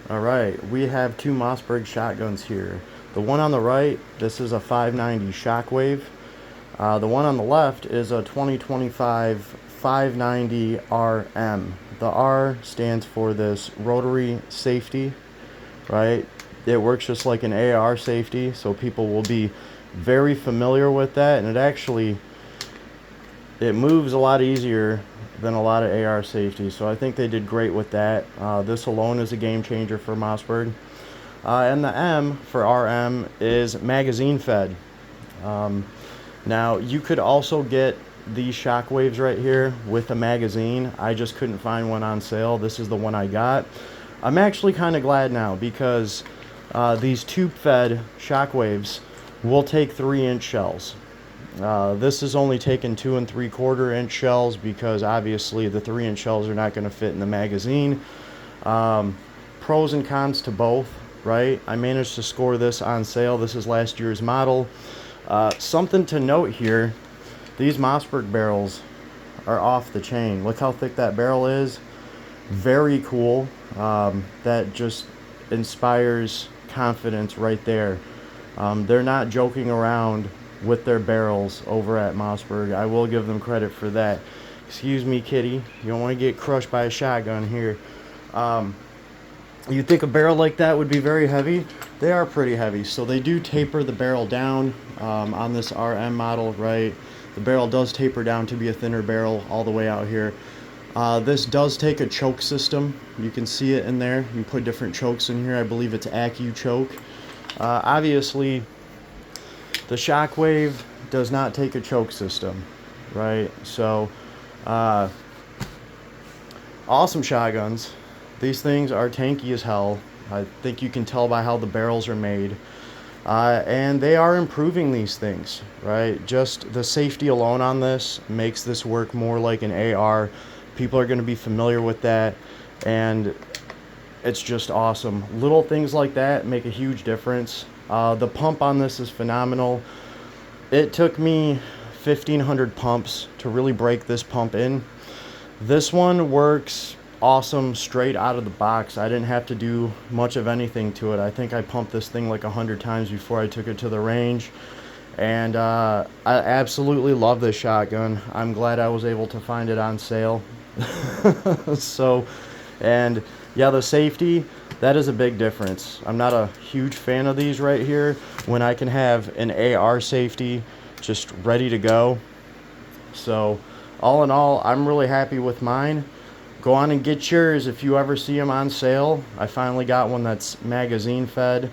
Alright, we have two Mossberg shotguns here. The one on the right, this is a 590 Shockwave. The one on the left is a 2025 590 RM. The R stands for this rotary safety, right? It works just like an AR safety, so people will be very familiar with that, and it moves a lot easier than a lot of AR safety, so I think they did great with that. This alone is a game changer for Mossberg. And the M for RM is magazine fed. Now you could also get these shockwaves right here with a magazine. I just couldn't find one on sale. This is the one I got. I'm actually kind of glad now because these tube fed shockwaves will take 3-inch shells. This is only taking 2 3/4 inch shells because obviously the 3-inch shells are not going to fit in the magazine. Pros and cons to both, right? I managed to score this on sale. This is last year's model. Something to note here, these Mossberg barrels are off the chain. Look how thick that barrel is. Very cool. That just inspires confidence right there. They're not joking around with their barrels over at Mossberg. I will give them credit for that. Excuse me, kitty. You don't want to get crushed by a shotgun here. You'd think a barrel like that would be very heavy. They are pretty heavy, so they do taper the barrel down on this RM model, right? The barrel does taper down to be a thinner barrel all the way out here. This does take a choke system. You can see it in there. You put different chokes in here. I believe it's AccuChoke. Obviously, the Shockwave does not take a choke system, right? So, awesome shotguns. These things are tanky as hell. I think you can tell by how the barrels are made. And they are improving these things, right? Just the safety alone on this makes this work more like an AR. People are going to be familiar with that, and it's just awesome. Little things like that make a huge difference. The pump on this is phenomenal. It took me 1,500 pumps to really break this pump in. This one works awesome straight out of the box. I didn't have to do much of anything to it. I think I pumped this thing like 100 times before I took it to the range. And I absolutely love this shotgun. I'm glad I was able to find it on sale. So, and yeah, the safety, that is a big difference. I'm not a huge fan of these right here when I can have an AR safety just ready to go. So all in all, I'm really happy with mine. Go on and get yours if you ever see them on sale. I finally got one that's magazine fed.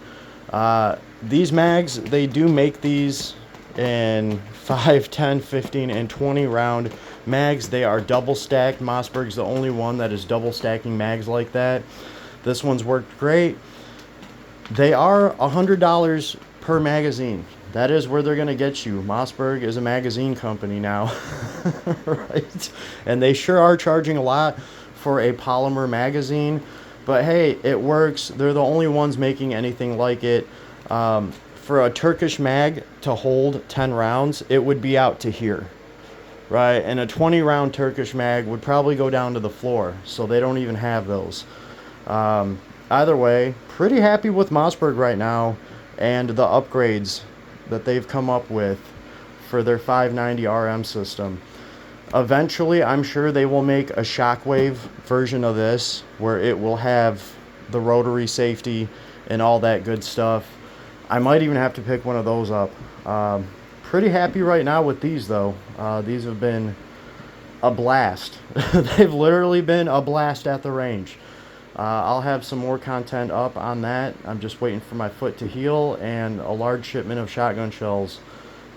These mags, they do make these in 5, 10, 15, and 20 round mags. They are double stacked. Mossberg's the only one that is double stacking mags like that. This one's worked great. They are $100 per magazine. That is where they're going to get you. Mossberg is a magazine company now, right? And they sure are charging a lot for a polymer magazine, but hey, it works. They're the only ones making anything like it. For a Turkish mag to hold 10 rounds, it would be out to here, right? And a 20 round Turkish mag would probably go down to the floor, so they don't even have those. Either way, pretty happy with Mossberg right now and the upgrades that they've come up with for their 590 RM system. Eventually, I'm sure they will make a Shockwave version of this where it will have the rotary safety and all that good stuff. I might even have to pick one of those up. Pretty happy right now with these though. These have been a blast. They've literally been a blast at the range. I'll have some more content up on that. I'm just waiting for my foot to heal and a large shipment of shotgun shells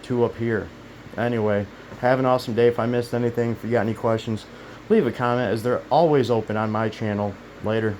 to appear. Anyway, have an awesome day. If I missed anything, if you got any questions, leave a comment as they're always open on my channel. Later.